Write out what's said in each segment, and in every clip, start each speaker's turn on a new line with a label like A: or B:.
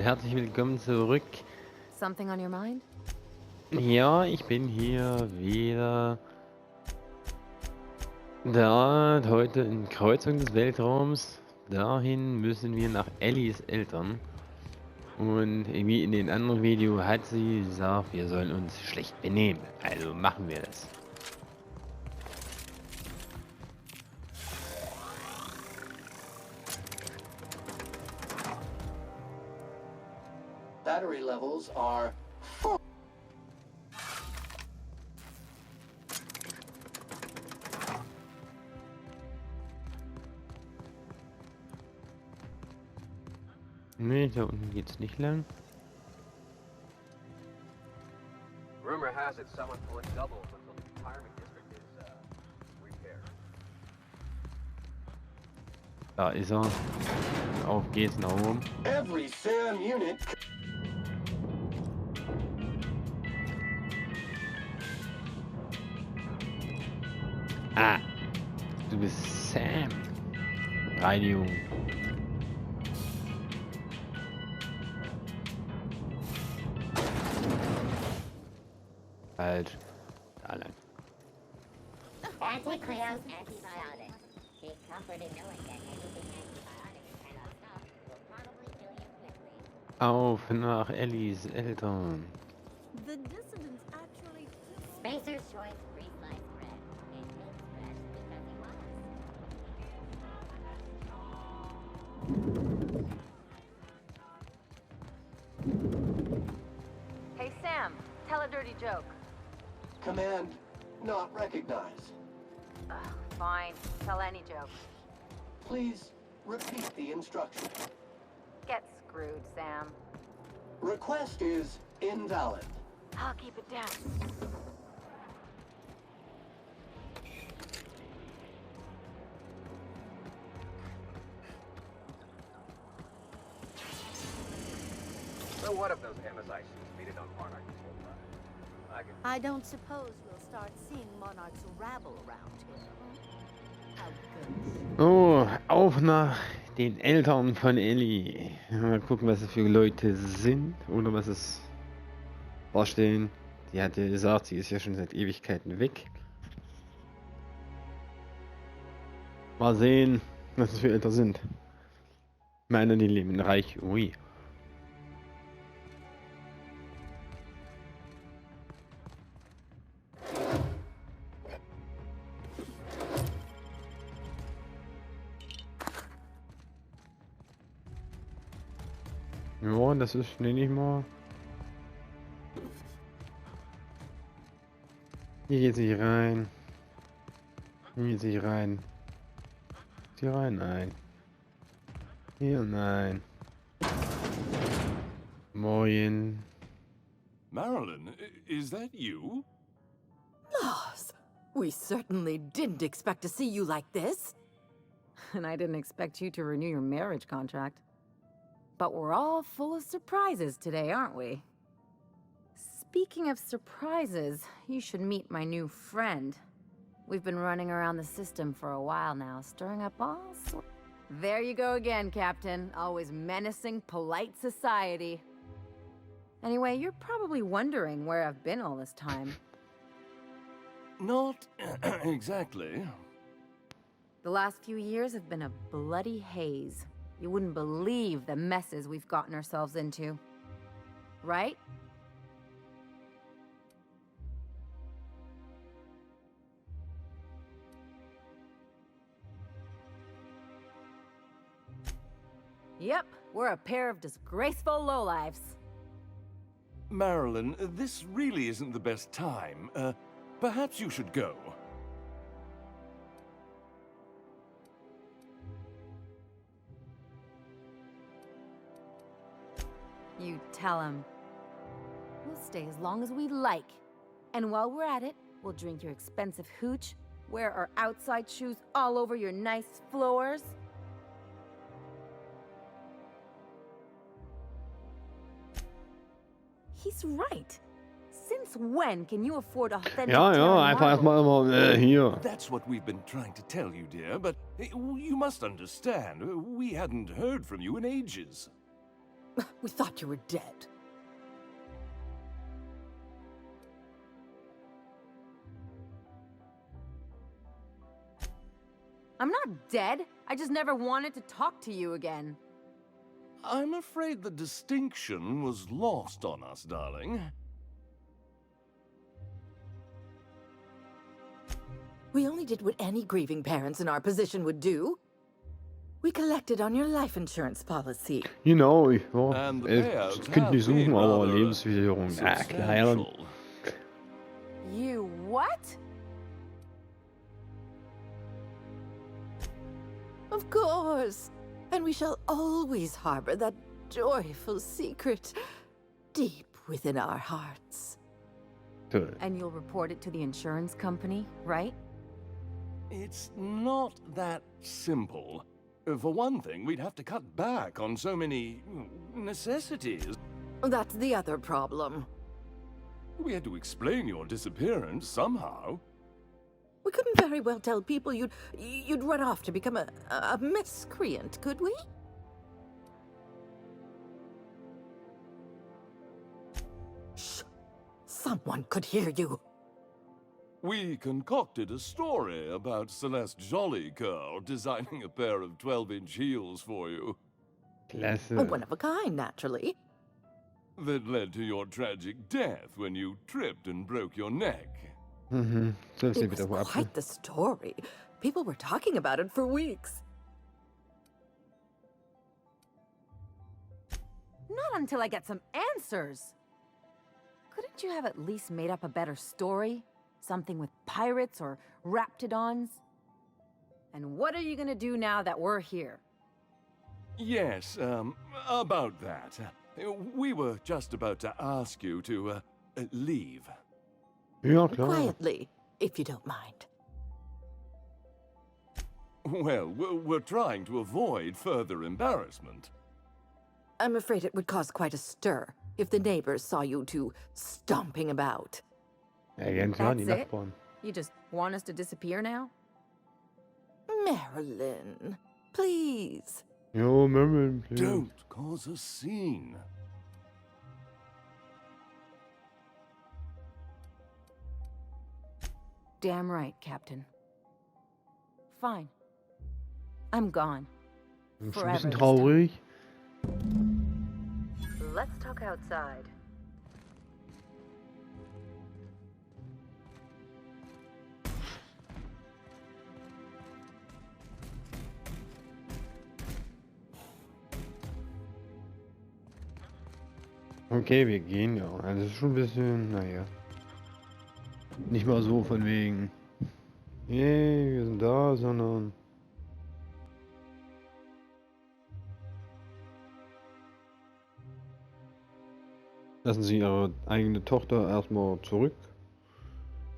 A: Herzlich willkommen zurück.
B: Something on your mind?
A: Ja, ich bin hier wieder da, heute in Kreuzzug des Weltraums. Dahin müssen wir nach Ellis Eltern. Und irgendwie in den anderen Video hat sie gesagt, wir sollen uns schlecht benehmen. Also machen wir das.
C: Battery levels are full.
A: Nee, da unten geht's nicht lang.
D: Rumor has it someone pulling doubles until the retirement district is repaired.
A: Da ist er. Auf geht's nach oben.
C: Every SAM unit.
A: Ah, du bist Sam. Radio. Falsch. Da lang.
E: Anti-Kreuzzug antibiotic. Be comforted knowing that anything antibiotic cannot stop will probably kill you quickly.
A: Auf nach Ellis Eltern.
B: The dissidents actually
E: Spacer's choice free sliced bread. It makes bread because he wants.
B: Hey Sam, tell a dirty joke.
C: Command not recognized.
B: Ugh, fine, tell any joke.
C: Please repeat the instruction.
B: Get screwed, Sam.
C: Request is invalid.
B: I'll keep it down.
D: So what if those MSI suits made it on Monarch this whole time? I could...
F: I don't suppose we'll start seeing monarchs rabble around here. How good.
A: Oh, auf nach den Eltern von Elli. Mal gucken, was es für Leute sind oder was es vorstellen. Die hat ja gesagt, sie ist ja schon seit Ewigkeiten weg. Mal sehen, was es für Eltern sind. Ich meine, die leben reich. Ui. Ja, das ist, nenne ich mal. Hier geht sie rein. Hier geht sie rein. Hier rein, nein. Hier, nein. Moin.
G: Marilyn, is that you?
F: Laws, we certainly didn't expect to see you like this.
B: And I didn't expect you to renew your marriage contract. But we're all full of surprises today, aren't we? Speaking of surprises, you should meet my new friend. We've been running around the system for a while now, stirring up all sorts. There you go again, Captain. Always menacing polite society. Anyway, you're probably wondering where I've been all this time.
G: Not exactly.
B: The last few years have been a bloody haze. You wouldn't believe the messes we've gotten ourselves into. Right? Yep, we're a pair of disgraceful lowlifes.
G: Marilyn, this really isn't the best time. Perhaps you should go.
B: You tell him. We'll stay as long as we like. And while we're at it, we'll drink your expensive hooch, wear our outside shoes all over your nice floors. He's right. Since when can you afford authentic
A: Ja, ja, einfach erstmal immer hier.
G: That's what we've been trying to tell you, dear, but you must understand, we hadn't heard from you in ages.
F: We thought you were dead.
B: I'm not dead. I just never wanted to talk to you again.
G: I'm afraid the distinction was lost on us, darling.
F: We only did what any grieving parents in our position would do. We collected on your life insurance policy.
A: Genau, ich
G: And the payouts
A: ich könnte nicht
G: have been
A: suchen, aber
G: rather
A: Lebensversicherung. Ja, klar, ja.
G: substantial.
B: You what?
F: Of course. And we shall always harbor that joyful secret deep within our hearts.
A: Toll.
B: And you'll report it to the insurance company, right?
G: It's not that simple. For one thing, we'd have to cut back on so many necessities.
F: That's the other problem.
G: We had to explain your disappearance somehow.
F: We couldn't very well tell people you'd run off to become a miscreant, could we? Shh! Someone could hear you.
G: We concocted a story about Celeste Jollycurl designing a pair of 12-inch heels for you
A: Klasse.
F: One of a kind, naturally.
G: that led to your tragic death when you tripped and broke your neck.
A: Mhm. Sollst du
F: It
A: wieder
F: was
A: wo
F: quite the story. People were talking about it for weeks.
B: Not until I get some answers. Couldn't you have at least made up a better story? Something with pirates or raptidons? And what are you gonna do now that we're here?
G: Yes, about that. We were just about to ask you to, leave.
A: Ja, klar.
F: Quietly, if you don't mind.
G: Well, we're trying to avoid further embarrassment.
F: I'm afraid it would cause quite a stir if the neighbors saw you two stomping about.
A: Ja, ganz klar, die
B: That's it?
A: Nachbarn.
B: You just want us to disappear now?
F: Marilyn, please.
A: Jo, Merlin, please.
G: Don't cause a scene.
B: Damn right, Captain. Fine. I'm gone.
A: Ist schon ein
B: Forever
A: bisschen
B: this
A: traurig.
B: Let's talk outside.
A: Okay, wir gehen ja. Also ist schon ein bisschen, naja. Nicht mal so von wegen. Yay, wir sind da, sondern. Lassen Sie Ihre eigene Tochter erstmal zurück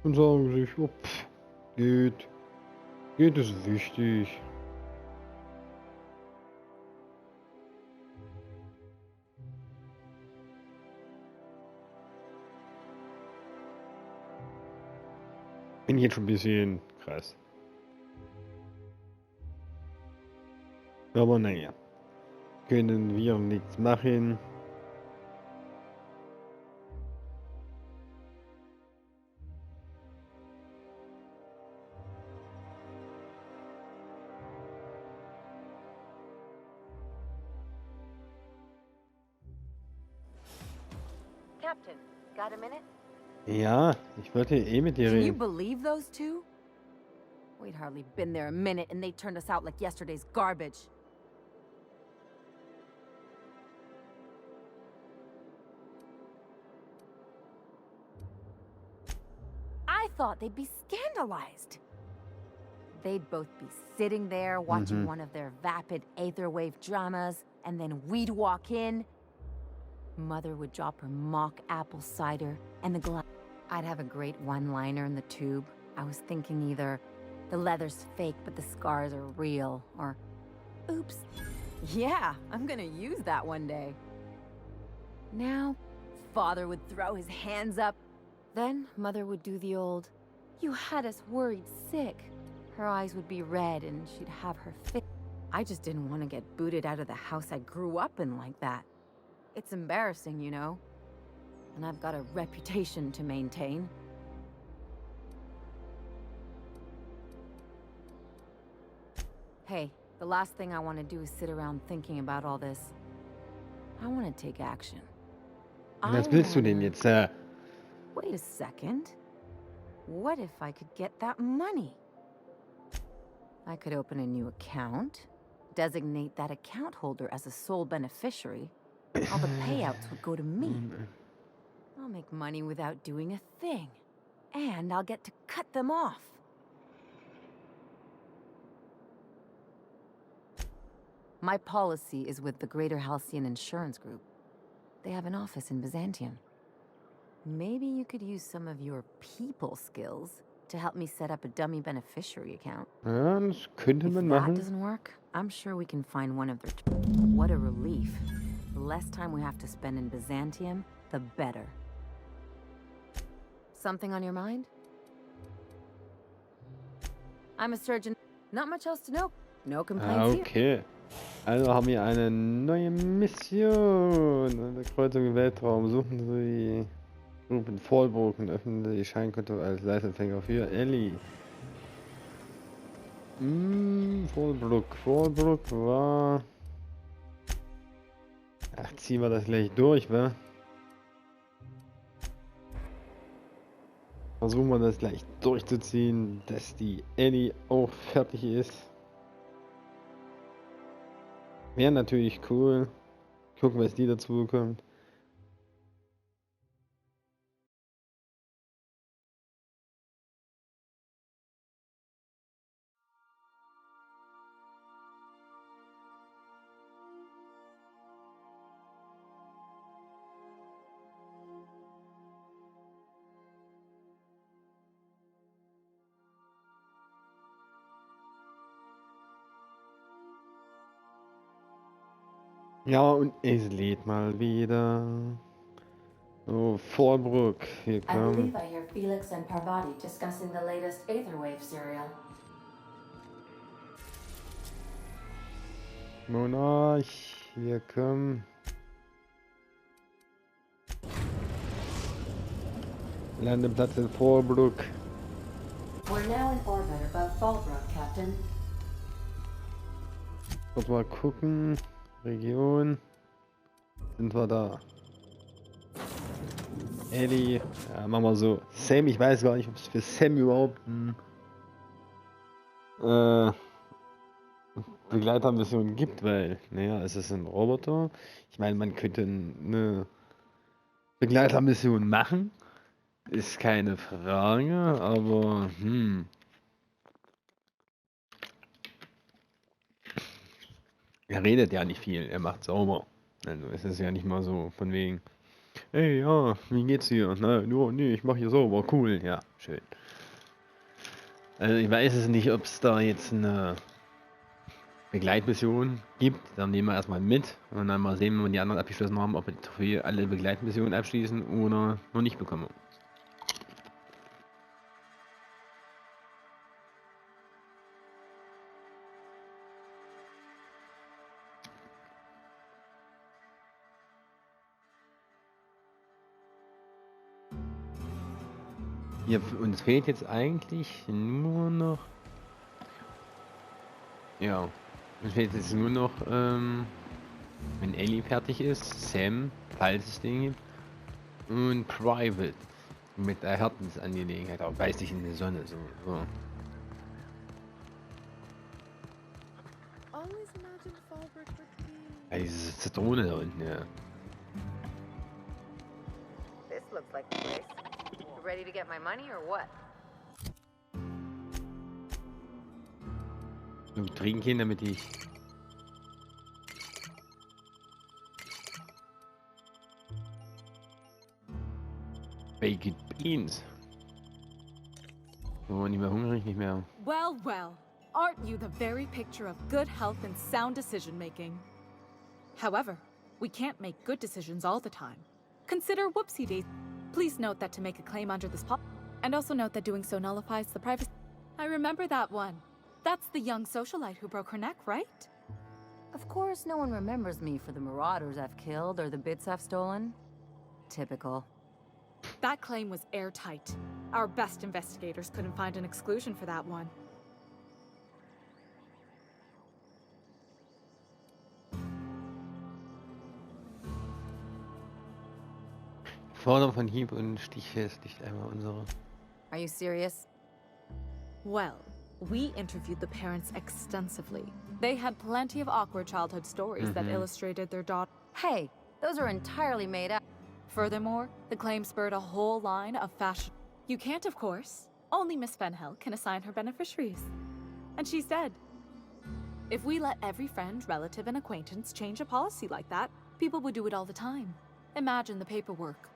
A: und sagen sich, oh, geht. Geht ist wichtig. Bin jetzt schon ein bisschen krass. Aber naja. Können wir nichts machen.
B: Captain, got a minute?
A: Ja, ich wollte eh mit dir
B: Can you
A: reden.
B: believe those two? We'd hardly been there a minute and they turned us out like yesterday's garbage. I thought they'd be scandalized. They'd both be sitting there watching one of their vapid aether wave dramas, and then we'd walk in. Mother would drop her mock apple cider, and the glass. I'd have a great one-liner in the tube. I was thinking either the leather's fake but the scars are real, or oops. Yeah, I'm gonna use that one day. Now, Father would throw his hands up. Then Mother would do the old, "You had us worried sick." Her eyes would be red and she'd have her fit. I just didn't want to get booted out of the house I grew up in like that. It's embarrassing, you know. And I've got a reputation to maintain. Hey, the last thing I want to do is sit around thinking about all this. I want to take action.
A: Was willst du denn jetzt?
B: Wait a second. What if I could get that money? I could open a new account, designate that account holder as a sole beneficiary. All the payouts would go to me. I'll make money without doing a thing. And I'll get to cut them off. My policy is with the Greater Halcyon Insurance Group. They have an office in Byzantium. Maybe you could use some of your people skills to help me set up a dummy beneficiary account.
A: Ja, das könnte
B: If
A: man
B: that
A: machen.
B: doesn't work, I'm sure we can find one of their... What a relief. The less time we have to spend in Byzantium, the better. Something on your mind? I'm a surgeon. Not much else to know. No complaints here.
A: Okay. Also haben wir eine neue Mission. An der Kreuzung im Weltraum suchen Sie Gruppen Fallbrook und öffnen Sie Ihr Scheinkonto als Leistungsempfänger für Elli. Fallbrook war... Ach, ziehen wir das gleich durch, wa? Versuchen wir das gleich durchzuziehen, dass die Elli auch fertig ist. Wäre natürlich cool. Gucken, was die dazu bekommt. Ja, und es lädt mal wieder. Oh, Fallbrook, hier
H: I
A: kommen.
H: believe I hear Felix and Parvati discussing the latest Aetherwave serial.
A: Monarch, hier kommen. Landeplatz in Fallbrook.
H: We're now in orbit above Fallbrook, Captain.
A: Kurz mal gucken. Region. Sind wir da? Elli. Ja, machen wir so. Sam, ich weiß gar nicht, ob es für Sam überhaupt ein Begleitermission gibt, weil, naja, es ist ein Roboter. Ich meine, man könnte eine Begleitermission machen. Ist keine Frage, aber er redet ja nicht viel, er macht sauber. Also es ist ja nicht mal so von wegen, hey, ja, wie geht's dir? Na, nur, nee, ich mach hier sauber, cool, ja, schön. Also ich weiß es nicht, ob es da jetzt eine Begleitmission gibt, dann nehmen wir erstmal mit und dann mal sehen, wenn wir die anderen abgeschlossen haben, ob wir alle Begleitmissionen abschließen oder noch nicht bekommen. Ja, uns fehlt jetzt eigentlich nur noch... Ja, uns fehlt jetzt nur noch, wenn Elli fertig ist, Sam, falls es den gibt, und Private, mit der Herzensangelegenheit, auch geistig in der Sonne, so. Ja, diese Drohne da unten, ja.
B: This looks like the place. You ready to get my money or what?
A: So, trinken, damit ich... Baked Beans. Oh, nicht mehr hungrig, nicht mehr.
I: Well, well. Aren't you the very picture of good health and sound decision-making? However, we can't make good decisions all the time. Consider whoopsie days. Please note that to make a claim under this policy, and also note that doing so nullifies the privacy. I remember that one. That's the young socialite who broke her neck, right?
B: Of Of course, no one remembers me for the marauders I've killed or the bits I've stolen. Typical.
I: That claim was airtight. Our best investigators couldn't find an exclusion for that one.
A: Forderung von Hieb und Stichfest nicht einmal unsere.
B: Are you serious?
I: Well, we interviewed the parents extensively. They had plenty of awkward childhood stories that illustrated their daughter.
B: Hey, those are entirely made up.
I: Furthermore, the claim spurred a whole line of fashion. You can't, of course. Only Miss Fenhill can assign her beneficiaries. And she's dead. If we let every friend, relative, and acquaintance change a policy like that, people would do it all the time. Imagine the paperwork.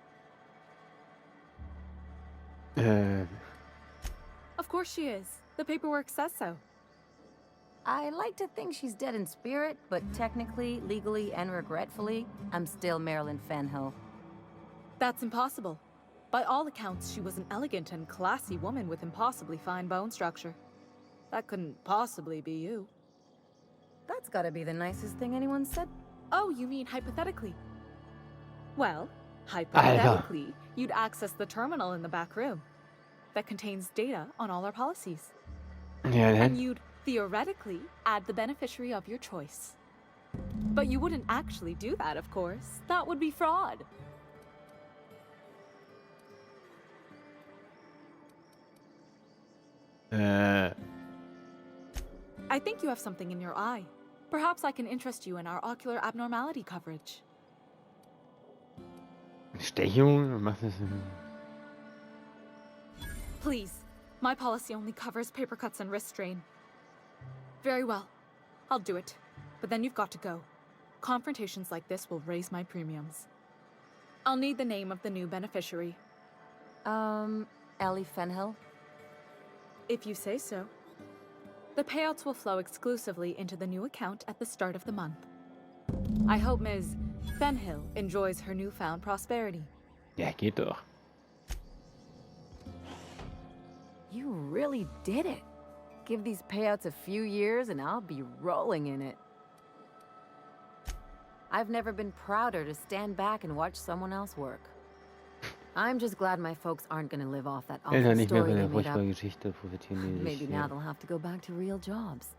I: Of course she is. The paperwork says so.
B: I like to think she's dead in spirit, but technically, legally, and regretfully, I'm still Marilyn Fenhill.
I: That's impossible. By all accounts, she was an elegant and classy woman with impossibly fine bone structure. That couldn't possibly be you.
B: That's gotta be the nicest thing anyone said.
I: Oh, you mean hypothetically? Well, hypothetically, you'd access the terminal in the back room that contains data on all our policies.
A: Ja,
I: And you'd theoretically add the beneficiary of your choice. But you wouldn't actually do that, of course. That would be fraud. I think you have something in your eye. Perhaps I can interest you in our ocular abnormality coverage.
A: Stechung, macht das.
I: Please, my policy only covers paper cuts and wrist strain. Very well, I'll do it. But then you've got to go. Confrontations like this will raise my premiums. I'll need the name of the new beneficiary.
B: Elli Fenhill?
I: If you say so. The payouts will flow exclusively into the new account at the start of the month. I hope Ms. Fenhill enjoys her newfound prosperity.
A: Ja, geht doch.
B: You really did it. Give these payouts a few years and I'll be rolling in it. I've never been prouder to stand back and watch someone else work. I'm just glad my folks aren't gonna live off that awful
A: Eltern nicht mehr
B: story
A: von
B: they
A: der
B: made up.
A: furchtbaren Geschichte profitieren, die
B: Maybe
A: sich
B: now they'll have to go back to real jobs.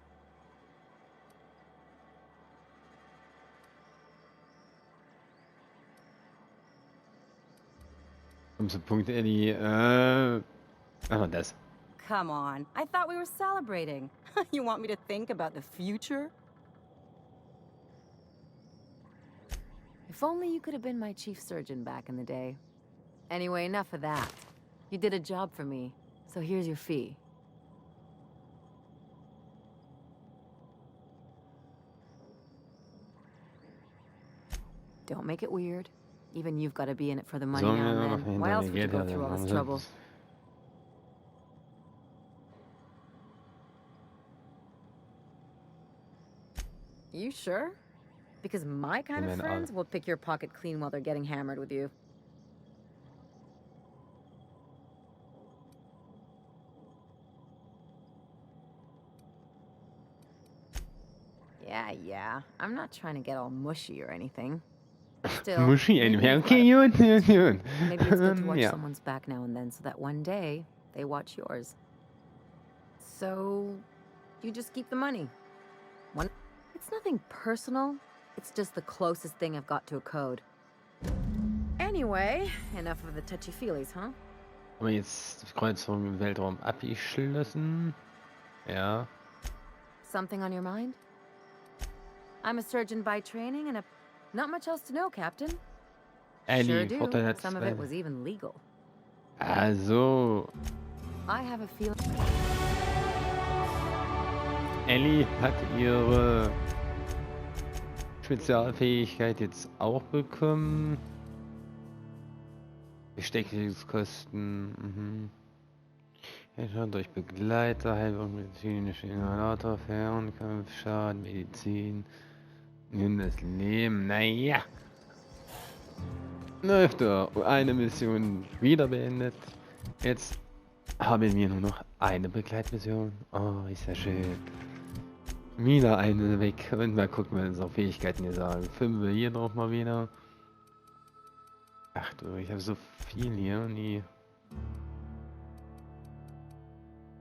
A: zum Punkt, Elli. Aber das.
B: Come on, I thought we were celebrating. You want me to think about the future? If only you could have been my chief surgeon back in the day. Anyway, enough of that. You did a job for me, so here's your fee. Don't make it weird. Even you've got to be in it for the money
A: Sollen
B: now
A: wir
B: and
A: noch
B: then. Why else would you
A: Geld
B: go
A: haben?
B: through all
A: Haben
B: this
A: sie
B: trouble?
A: das-
B: You sure? Because my kind
A: And
B: of
A: then
B: friends will pick your pocket clean while they're getting hammered with you. Yeah. I'm not trying to get all mushy or anything. Still,
A: Muschi,
B: maybe
A: anyway.
B: you've
A: Okay,
B: got
A: gut.
B: Maybe it's good to watch
A: Ja.
B: someone's back now and then so that one day they watch yours. So, you just keep the money. It's nothing personal. It's just the closest thing I've got to a code. Anyway, enough of the touchy-feelies, huh?
A: Aber jetzt die Kreuzung im Weltraum abgeschlossen. Ja.
B: Something on your mind? I'm a surgeon by training and not much else to know, Captain.
A: Elli,
B: Sure do.
A: Vorteil hat
B: Some of it was even legal.
A: Also,
B: I have a feeling...
A: Elli hat ihre Spezialfähigkeit jetzt auch bekommen. Bestechungskosten. Eltern durch Begleiter, Heilung medizinische Inhalator, Fernkampfschaden, Medizin, das Leben, naja. Läuft doch. Eine Mission wieder beendet. Jetzt haben wir nur noch eine Begleitmission. Oh, ist ja schön. Wieder eine weg. Und mal gucken, was unsere Fähigkeiten hier sagen. 5 hier drauf mal wieder. Ach du, ich habe so viel hier. Nie.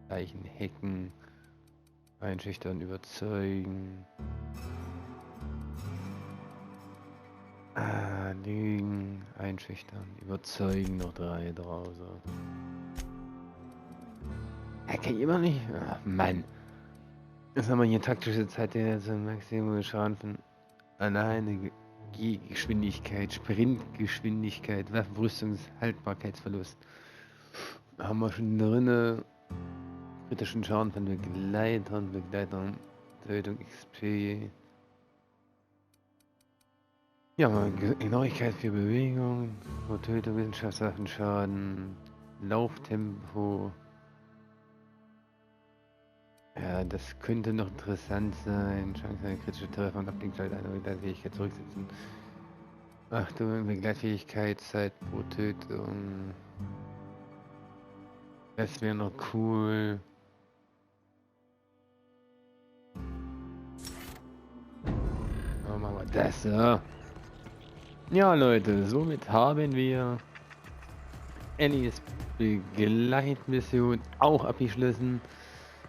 A: Zeichen, Hecken. Einschüchtern, überzeugen. Lügen, einschüchtern, überzeugen, noch 3 draus. Er kann immer nicht. Ach, Mann. Jetzt haben wir hier taktische Zeit, der zum Maximum Schaden von alleine Geschwindigkeit, Sprintgeschwindigkeit, Waffenrüstungshaltbarkeitsverlust. Haben wir schon drinne. Kritischen Schaden von Begleitern, Tötung XP. Ja, Genauigkeit für Bewegung, Tötung, Wissenschaftswaffenschaden, Lauftempo. Ja, das könnte noch interessant sein. Chance eine kritische Treffer und Abklingzeit einer Begleitfähigkeit zurücksetzen. Achtung, Begleitfähigkeit, Zeit pro Tötung. Das wäre noch cool. Oh, machen wir das, ja. Ja, Leute, somit haben wir Ellis Begleitmission auch abgeschlossen.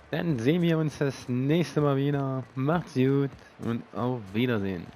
A: Dann sehen wir uns das nächste Mal wieder. Macht's gut und auf Wiedersehen.